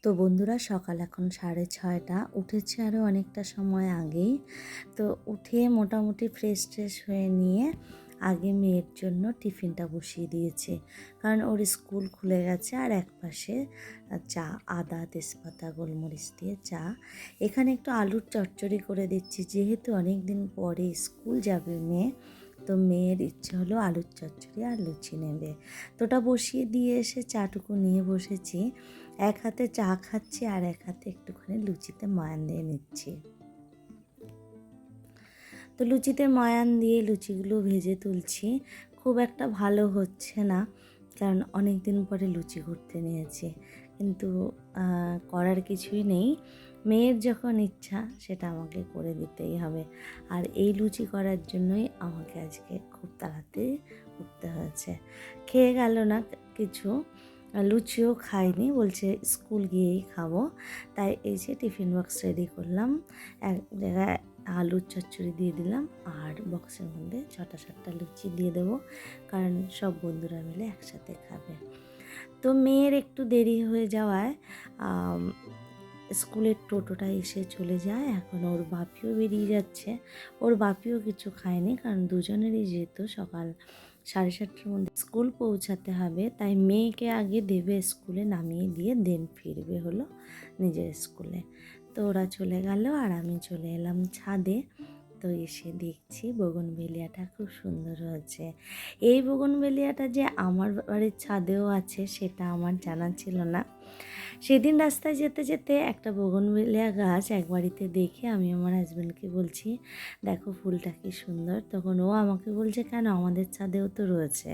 তো বন্ধুরা, সকাল এখন 6:30, উঠেছে আরও অনেকটা সময় আগেই। তো উঠে মোটামুটি ফ্রেশ হয়ে নিয়ে আগে মেয়ের জন্য টিফিনটা বসিয়ে দিয়েছি, কারণ ওর স্কুল খুলে গেছে। আর এক পাশে চা, আদা তেজপাতা গোলমরিচ দিয়ে চা। এখানে একটু আলুর চচ্চড়ি করে দিচ্ছি, যেহেতু অনেক দিন পরে স্কুল যাবে মেয়ে, তো মেয়ের ইচ্ছে হলো আলুর চচ্চড়ি আর লুচি নেবে। তো ওটা বসিয়ে দিয়ে এসে চাটুকু নিয়ে বসেছি। এক হাতে চা খাচ্ছি আর এক হাতে একটুখানি লুচিতে ময়ান দিয়ে নিচ্ছি। তো লুচিতে ময়ান দিয়ে লুচিগুলো ভেজে তুলছি। খুব একটা ভালো হচ্ছে না, কারণ অনেক দিন পরে লুচি করতে নিয়েছি, কিন্তু করার কিছুই নেই। মেয়ের যখন ইচ্ছা সেটা আমাকে করে দিতেই হবে। আর এই লুচি করার জন্যই আমাকে আজকে খুব তাড়াতাড়ি উঠতে হয়েছে। খেয়ে গেল না কিছু, লুচিও খাইনি, বলছে স্কুল গিয়েই খাবো। তাই এই যে টিফিন বক্স রেডি করলাম, এক জায়গায় আলুর চচ্চড়ি দিয়ে দিলাম, আর বক্সের মধ্যে 6টা-7টা লুচি দিয়ে দেবো, কারণ সব বন্ধুরা মিলে একসাথে খাবে। তো মেয়ের একটু দেরি হয়ে যাওয়ায় স্কুলের টোটোটা এসে চলে যায়। এখন ওর বাপিও বেরিয়ে যাচ্ছে। ওর বাপিও কিছু খায়নি, কারণ দুজনেরই যেহেতু সকাল 7:30টার মধ্যে স্কুল পৌঁছাতে হবে, তাই মেয়েকে আগে দেবে স্কুলে, নামিয়ে দিয়ে দেন ফিরবে হলো নিজের স্কুলে। তো ওরা চলে গেল আর আমি চলে এলাম ছাদে। তো এসে দেখছি বোগনভেলিয়াটা খুব সুন্দর হয়েছে। এই বোগনভেলিয়াটা যে আমার বাড়ির ছাদেও আছে সেটা আমার জানা ছিল না। সেদিন রাস্তায় যেতে যেতে একটা বোগনভেলিয়া গাছ এক বাড়িতে দেখে আমি আমার হাজব্যান্ডকে বলছি, দেখো ফুলটা কি সুন্দর। তখন ও আমাকে বলছে, কেন, আমাদের ছাদেও তো রয়েছে।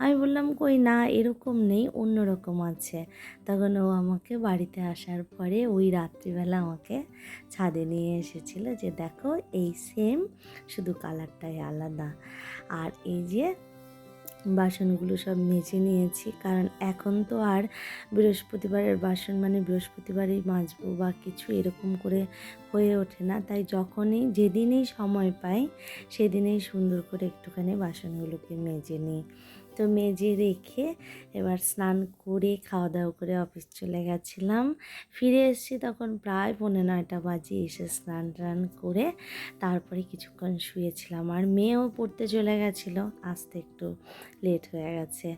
আমি বললাম, কই না, এরকম নেই, অন্য রকম আছে। তখন ও আমাকে বাড়িতে আসার পরে ওই রাত্রিবেলা আমাকে ছাদে নিয়ে এসেছিলো, যে দেখো এই সেম, শুধু কালারটাই আলাদা। আর এই যে বাসনগুলো সব মেজে নিয়েছি, কারণ এখন তো আর বৃহস্পতিবারের বাসন মানে বৃহস্পতিবারই মাজবো বা কিছু এরকম করে হয়ে ওঠে না। তাই যখনই যেদিনেই সময় পাই সেদিনেই সুন্দর করে একটুখানি বাসনগুলোকে মেজে নিই। তো মেজে রেখে এবার স্নান করে খাওয়া দাওয়া করে অফিস চলে গেছিলাম। ফিরে এসেছি তখন প্রায় 9:45 বাজে। এসে স্নান টান করে তারপরে কিছুক্ষণ শুয়েছিলাম। আর মেয়েও পড়তে চলে গেছিলো, আসতে একটু লেট হয়ে গেছে।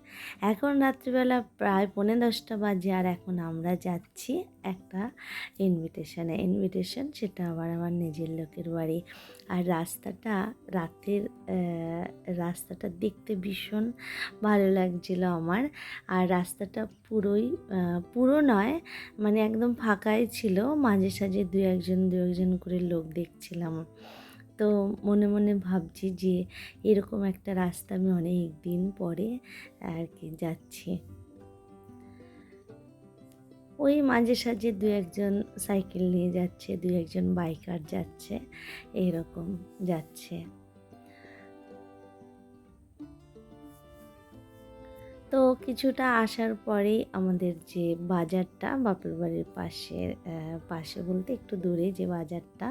এখন রাত্রিবেলা প্রায় 9:45 বাজে, আর এখন আমরা যাচ্ছি একটা ইনভিটেশন, সেটা আবার আমার নিজের লোকের বাড়ি। আর রাস্তাটা দেখতে ভীষণ ভালো লাগছিল আমার। আর রাস্তাটা পুরো নয়, মানে একদম ফাঁকাই ছিল, মাঝে সাঝে দু একজন করে লোক দেখছিলাম। তো মনে মনে ভাবছি যে এরকম একটা রাস্তা আমি অনেক দিন পরে আর কি যাচ্ছি। ওই মাঝে সাঝে দু একজন সাইকেল নিয়ে যাচ্ছে, দু একজন বাইকার যাচ্ছে, এইরকম যাচ্ছে। তো কিছুটা আসার পরেই আমাদের যে বাজারটা বাপের বাড়ির পাশে বলতে একটু দূরে যে বাজারটা,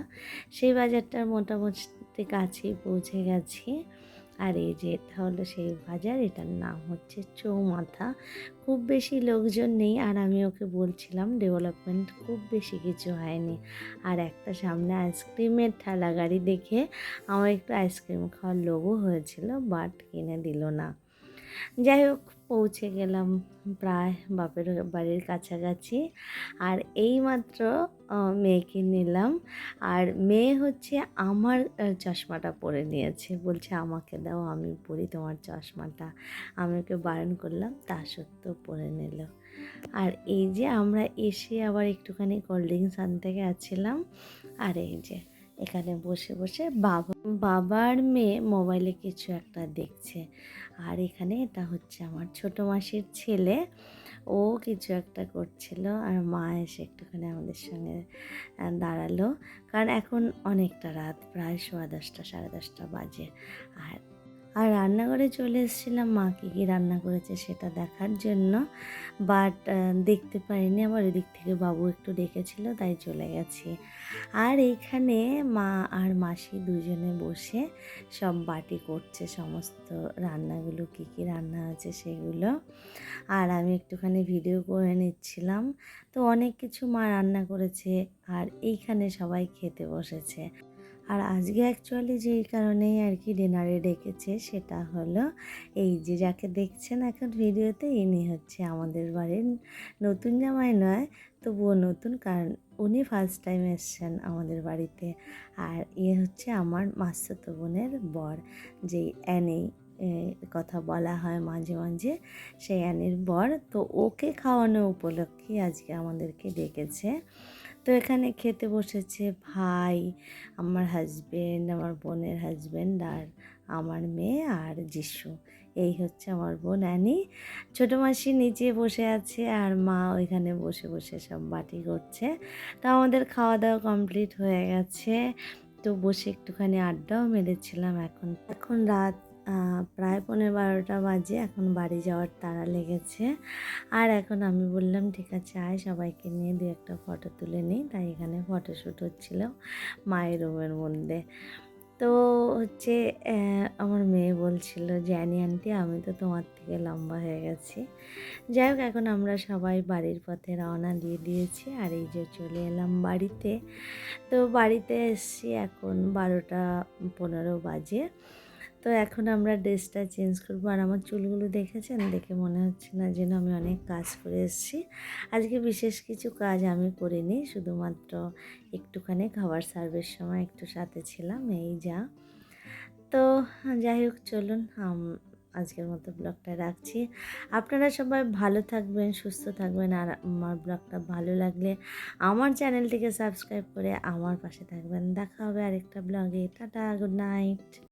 সেই বাজারটার মোটামুটি কাছেই পৌঁছে গেছি। আর এই যে এটা হলো সেই বাজার, এটার নাম হচ্ছে চৌমাথা। খুব বেশি লোকজন নেই, আর আমি ওকে বলছিলাম ডেভেলপমেন্ট খুব বেশি কিছু হয়নি। আর একটা সামনে আইসক্রিমের ঠেলা গাড়ি দেখে আমার একটু আইসক্রিম খাওয়ার লোভও হয়েছিল, বাট কিনে দিল না। যাই হোক, পৌঁছে গেলাম প্রায় বাপের বাড়ির কাছাকাছি। আর এইমাত্র মেয়েকে নিলাম, আর মেয়ে হচ্ছে আমার চশমাটা পরে নিয়েছে, বলছে আমাকে দাও, আমি পরি তোমার চশমাটা। আমি ওকে বারণ করলাম, তা সত্ত্বেও পরে নিল। আর এই যে আমরা এসে আবার একটুখানি কোল্ড ড্রিঙ্কস আনতে গেছিলাম। আর এই যে এখানে বসে বসে বাবার মেয়ে মোবাইলে কিছু একটা দেখছে। আর এখানে এটা হচ্ছে আমার ছোটো মাসির ছেলে, ও কিছু একটা করছিল আর মা এসে একটুখানি আমাদের সঙ্গে দাঁড়ালো, কারণ এখন অনেকটা রাত, প্রায় 10:15 10:30 বাজে। আর আর রান্নাঘরে চলে এসেছিলাম মা কী কী রান্না করেছে সেটা দেখার জন্য, বাট দেখতে পারিনি। আবার এদিক থেকে বাবু একটু ডেকেছিল তাই চলে গেছি। আর এইখানে মা আর মাসি দুজনে বসে সব বাটি করছে সমস্ত রান্নাগুলো, কী কী রান্না আছে সেগুলো। আর আমি একটুখানি ভিডিও করে নিচ্ছিলাম। তো অনেক কিছু মা রান্না করেছে আর এইখানে সবাই খেতে বসেছে। আর আজকে অ্যাকচুয়ালি যেই কারণেই আর কি ডিনারে ডেকেছে সেটা হলো এই যে যাকে দেখছেন এখন ভিডিওতে, ইনি হচ্ছে আমাদের বাড়ির নতুন জামাই নয়, তবুও নতুন, কারণ উনি ফার্স্ট টাইম এসছেন আমাদের বাড়িতে। আর হচ্ছে আমার মাসতুতো বোনের বর, যেই অ্যানি কথা বলা হয় মাঝে মাঝে, সেই অ্যানির বর। তো ওকে খাওয়ানো উপলক্ষে আজকে আমাদেরকে ডেকেছে। তো এখানে খেতে বসেছে ভাই, আমার হাজবেন্ড, আমার বোনের হাজবেন্ড, আর আমার মেয়ে আর যিশু। এই হচ্ছে আমার বোন অ্যানি। ছোটো মাসি নিচে বসে আছে আর মা ওইখানে বসে বসে সব বাটি করছে। তো আমাদের খাওয়া দাওয়া কমপ্লিট হয়ে গেছে। তো বসে একটুখানি আড্ডাও মেরেছিলাম। এখন রাত প্রায় 11:30 বাজে। এখন বাড়ি যাওয়ার তাড়া লেগেছে। আর এখন আমি বললাম ঠিক আছে আয় সবাইকে নিয়ে দু একটা ফটো তুলে নিই, তাই এখানে ফটোশ্যুট হচ্ছিল মায়ের রুমের মধ্যে। তো হচ্ছে আমার মেয়ে বলছিল যে অ্যানি আন্টি আমি তো তোমার থেকে লম্বা হয়ে গেছি। যাই হোক, এখন আমরা সবাই বাড়ির পথে রওনা দিয়ে দিয়েছি। আর এই যে চলে এলাম বাড়িতে। তো বাড়িতে এসছি এখন 12:15 বাজে। তো এখন আমরা ড্রেসটা চেঞ্জ করবো। আর আমার চুলগুলো দেখেছেন, দেখে মনে হচ্ছে না যেন আমি অনেক কাজ করে এসেছি। আজকে বিশেষ কিছু কাজ আমি করিনি, শুধুমাত্র একটুখানি খাবার সার্ভের সময় একটু সাথে ছিলাম, এই যা। তো যাই হোক চলুন আজকের মতো ব্লগটা রাখছি। আপনারা সবাই ভালো থাকবেন, সুস্থ থাকবেন। আর আমার ব্লগটা ভালো লাগলে আমার চ্যানেলটিকে সাবস্ক্রাইব করে আমার পাশে থাকবেন। দেখা হবে আরেকটা ব্লগে। Tata, good night.